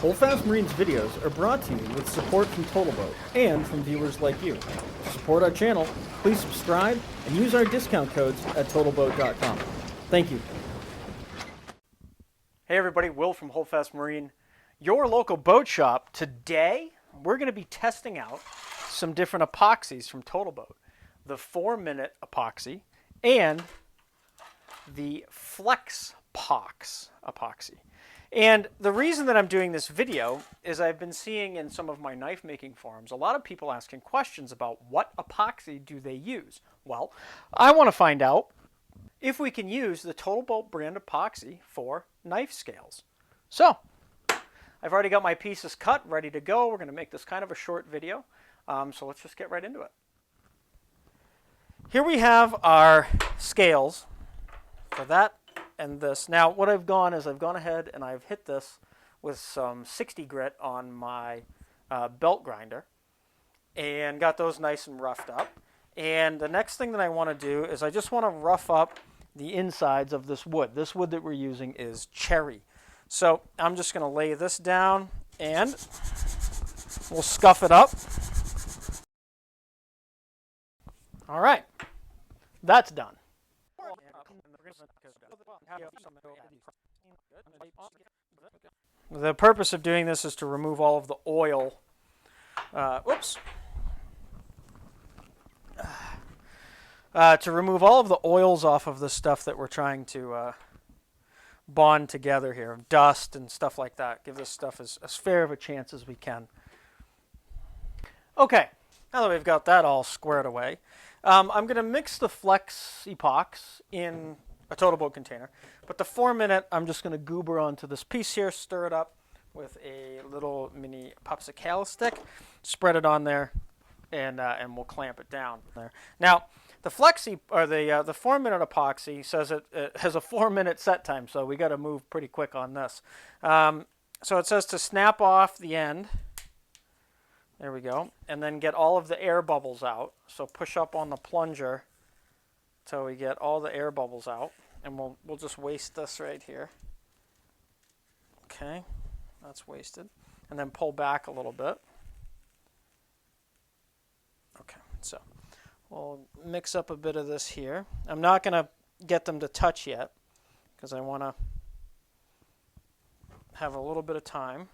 Holdfast Marine's videos are brought to you with support from Total Boat and from viewers like you. To support our channel, please subscribe and use our discount codes at totalboat.com. Thank you. Hey everybody, Will from Holdfast Marine, your local boat shop. Today, we're going to be testing out some different epoxies from Total Boat. The 4-minute epoxy and the flexepox epoxy. And the reason that I'm doing this video is I've been seeing in some of my knife making forums a lot of people asking questions about what epoxy do they use. Well, I want to find out if we can use the Total Boat brand epoxy for knife scales. So I've already got my pieces cut, ready to go. We're going to make this kind of a short video. So let's just get right into it. Here we have our scales for that and this. Now what I've done is I've gone ahead and I've hit this with some 60 grit on my belt grinder and got those nice and roughed up. And the next thing that I want to do is I just want to rough up the insides of this wood. This wood that we're using is cherry. So I'm just going to lay this down and we'll scuff it up. All right, that's done. The purpose of doing this is to remove all of the oil. To remove all of the oils off of the stuff that we're trying to bond together here, dust and stuff like that. Give this stuff as fair of a chance as we can. Okay, now that we've got that all squared away, I'm going to mix the flexepox in a Total Boat container, but the 4-minute I'm just going to goober onto this piece here, stir it up with a little mini popsicle stick, spread it on there, and we'll clamp it down there. Now, the the 4-minute epoxy says it has a 4-minute set time, so we got to move pretty quick on this. So it says to snap off the end. There we go, and then get all of the air bubbles out. So push up on the plunger till we get all the air bubbles out, and we'll just waste this right here. Okay, that's wasted, and then pull back a little bit. Okay, so we'll mix up a bit of this here. I'm not going to get them to touch yet because I want to have a little bit of time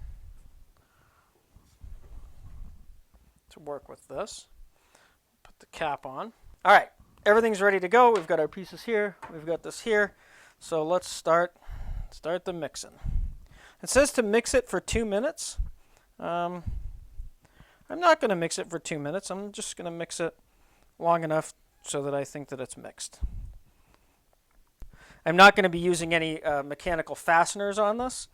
to work with this. Put the cap on. All right, everything's ready to go. We've got our pieces here. We've got this here. So let's start the mixing. It says to mix it for 2 minutes. I'm not going to mix it for 2 minutes. I'm just going to mix it long enough so that I think that it's mixed. I'm not going to be using any mechanical fasteners on this.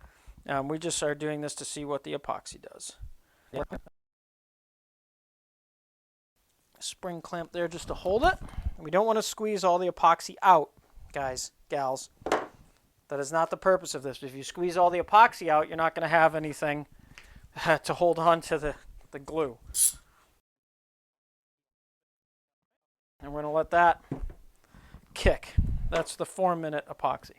We just are doing this to see what the epoxy does. Yeah. Spring clamp there just to hold it. We don't want to squeeze all the epoxy out, guys, gals. That is not the purpose of this. If you squeeze all the epoxy out, you're not going to have anything to hold on to the glue. And we're going to let that kick. That's the 4-minute epoxy.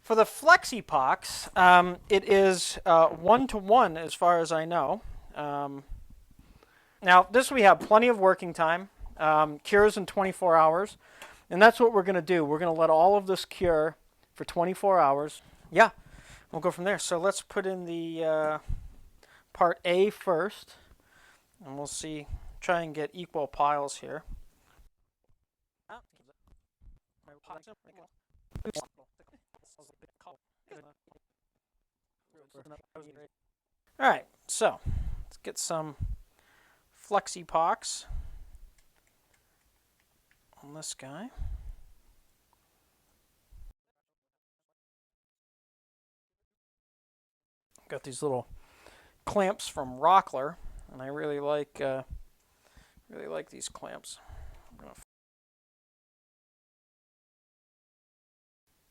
For the flexepox, it is 1-to-1 as far as I know. Now, this we have plenty of working time. Cures in 24 hours. And that's what we're going to do. We're going to let all of this cure for 24 hours. Yeah, we'll go from there. So let's put in the part A first. And we'll see, try and get equal piles here. All right, so let's get some flexepox on this guy. Got these little clamps from Rockler, and I really like these clamps.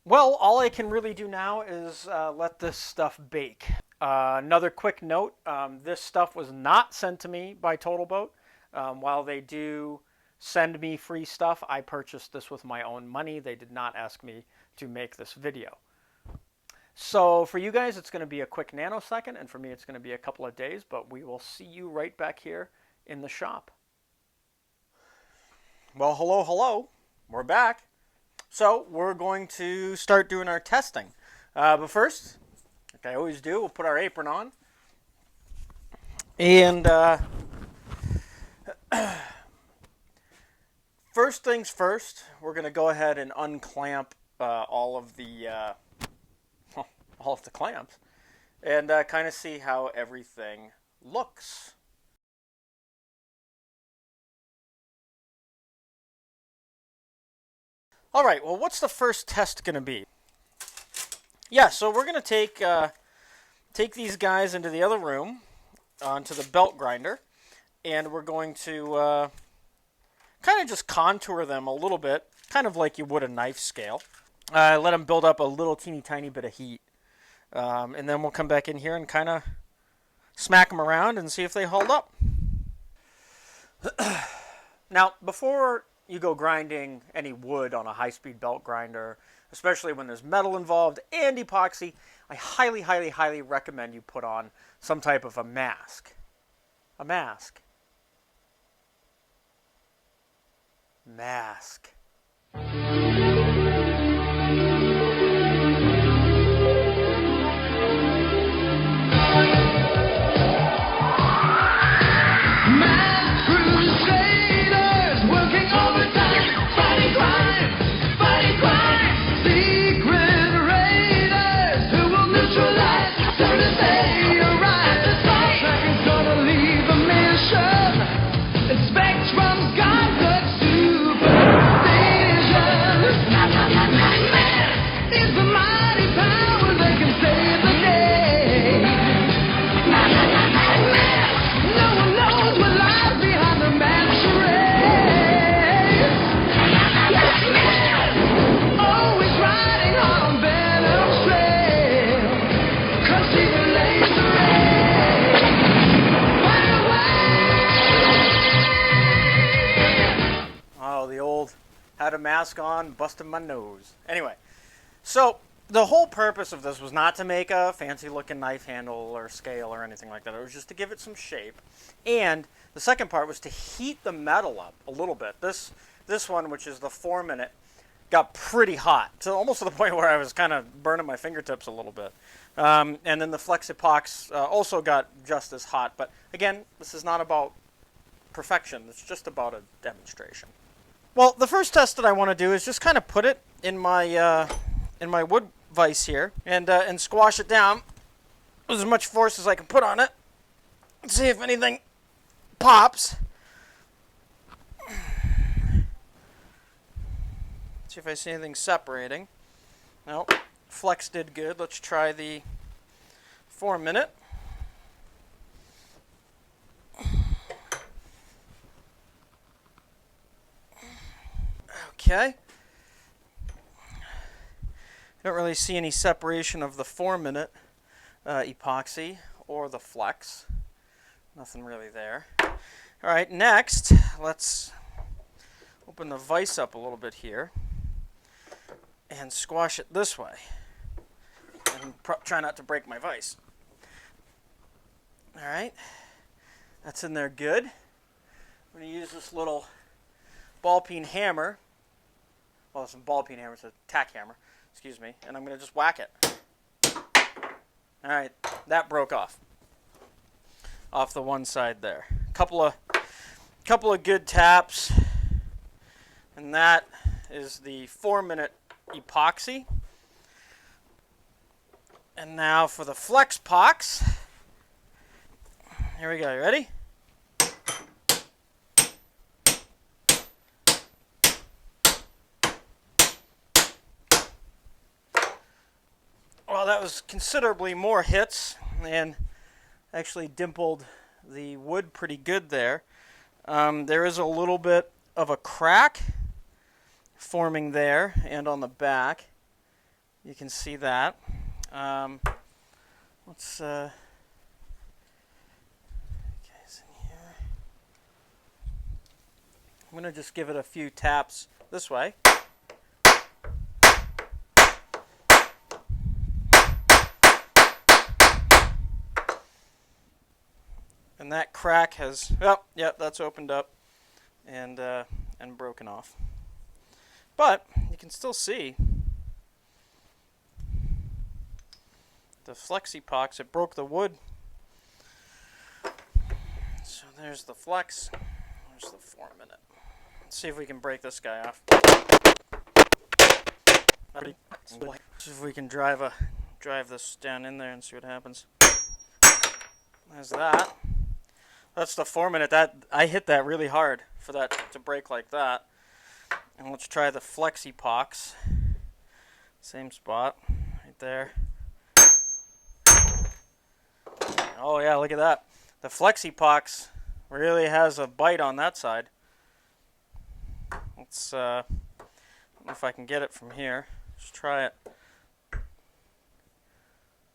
Well, all I can really do now is let this stuff bake. Another quick note, this stuff was not sent to me by Total Boat. While they do send me free stuff, I purchased this with my own money. They did not ask me to make this video. So for you guys, it's going to be a quick nanosecond, and for me, it's going to be a couple of days, but we will see you right back here in the shop. Well, hello, hello. We're back. So we're going to start doing our testing. But first, like I always do, we'll put our apron on. And first things first, we're going to go ahead and unclamp all of the clamps and kind of see how everything looks. All right, well, what's the first test going to be? Yeah, so we're going to take these guys into the other room, onto the belt grinder, and we're going to kind of just contour them a little bit, kind of like you would a knife scale. Let them build up a little teeny tiny bit of heat. And then we'll come back in here and kind of smack them around and see if they hold up. Now, before you go grinding any wood on a high-speed belt grinder, especially when there's metal involved and epoxy, I highly, highly, highly recommend you put on some type of a mask. A mask. Mask. Had a mask on, busted my nose. Anyway, so the whole purpose of this was not to make a fancy looking knife handle or scale or anything like that. It was just to give it some shape. And the second part was to heat the metal up a little bit. This one, which is the 4-minute, got pretty hot, to almost to the point where I was kind of burning my fingertips a little bit. And then the flexepox also got just as hot. But again, this is not about perfection. It's just about a demonstration. Well, the first test that I want to do is just kind of put it in my wood vise here and squash it down with as much force as I can put on it. Let's see if anything pops. See if I see anything separating. No, flex did good. Let's try the 4-minute. Okay. Don't really see any separation of the 4-minute epoxy or the flex. Nothing really there. All right, next, let's open the vise up a little bit here and squash it this way. And try not to break my vise. All right, that's in there good. I'm going to use this little ball peen hammer. Well, it's a ball peen hammer, it's a tack hammer, excuse me, and I'm going to just whack it. All right, that broke off the one side there. Couple of good taps, and that is the 4-minute epoxy. And now for the flexepox. Here we go. You ready? Well, that was considerably more hits and actually dimpled the wood pretty good there. There is a little bit of a crack forming there and on the back. You can see that. Let's guys in here. I'm going to just give it a few taps this way. And that crack has, oh, yeah, that's opened up and broken off. But you can still see the flexepox. It broke the wood. So there's the flex. There's the 4 minute. Let's see if we can break this guy off. See if we can drive this down in there and see what happens. There's that. That's the 4 minute. That I hit that really hard for that to break like that. And let's try the flexepox. Same spot, right there. Oh yeah, look at that. The flexepox really has a bite on that side. Let's I don't know if I can get it from here. Let's try it. Can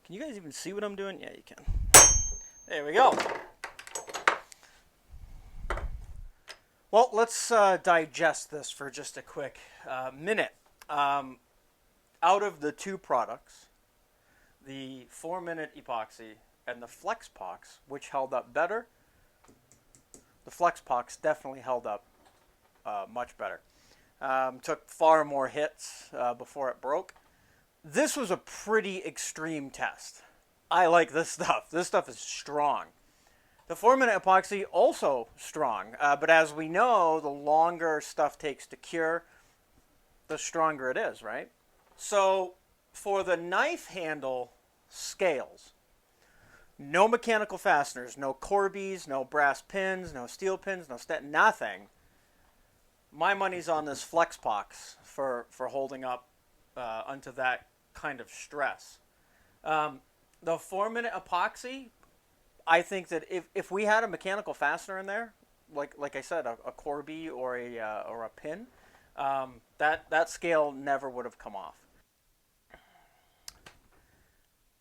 you guys even see what I'm doing? Yeah, you can. There we go. Well, let's digest this for just a quick minute. Out of the two products, the 4 minute epoxy and the flexepox, which held up better, the flexepox definitely held up much better. Took far more hits before it broke. This was a pretty extreme test. I like this stuff. This stuff is strong. The 4 minute epoxy, also strong, but as we know, the longer stuff takes to cure, the stronger it is, right? So for the knife handle scales, no mechanical fasteners, no Corbies, no brass pins, no steel pins, nothing. My money's on this flexepox for holding up onto that kind of stress. The 4 minute epoxy, I think that if we had a mechanical fastener in there, like I said, a Corbie or a pin, that scale never would have come off.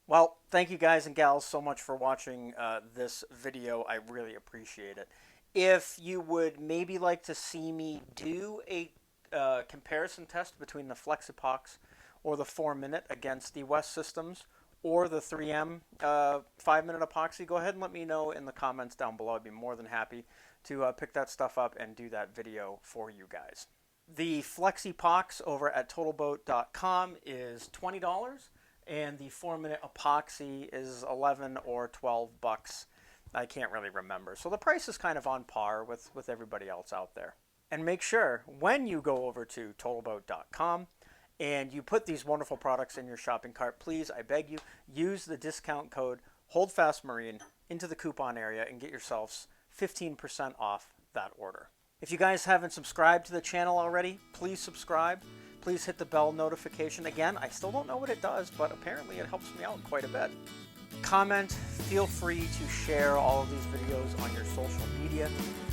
Well, thank you guys and gals so much for watching this video. I really appreciate it. If you would maybe like to see me do a comparison test between the flexepox or the 4 minute against the West Systems or the 3M 5 minute epoxy, go ahead and let me know in the comments down below. I'd be more than happy to pick that stuff up and do that video for you guys. The flexepox over at totalboat.com is $20, and the 4 minute epoxy is 11 or 12 bucks. I can't really remember. So the price is kind of on par with everybody else out there. And make sure when you go over to totalboat.com and you put these wonderful products in your shopping cart, please, I beg you, use the discount code HoldFastMarine into the coupon area and get yourselves 15% off that order. If you guys haven't subscribed to the channel already, please subscribe. Please hit the bell notification. Again, I still don't know what it does, but apparently it helps me out quite a bit. Comment, feel free to share all of these videos on your social media.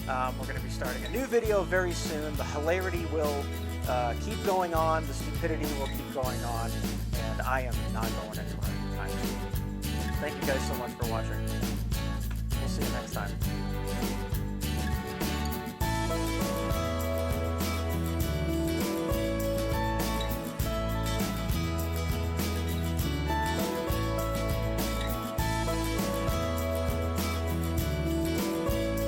We're going to be starting a new video very soon. The hilarity will keep going on, the stupidity will keep going on, and I am not going anywhere anytime soon. Thank you guys so much for watching. We'll see you next time.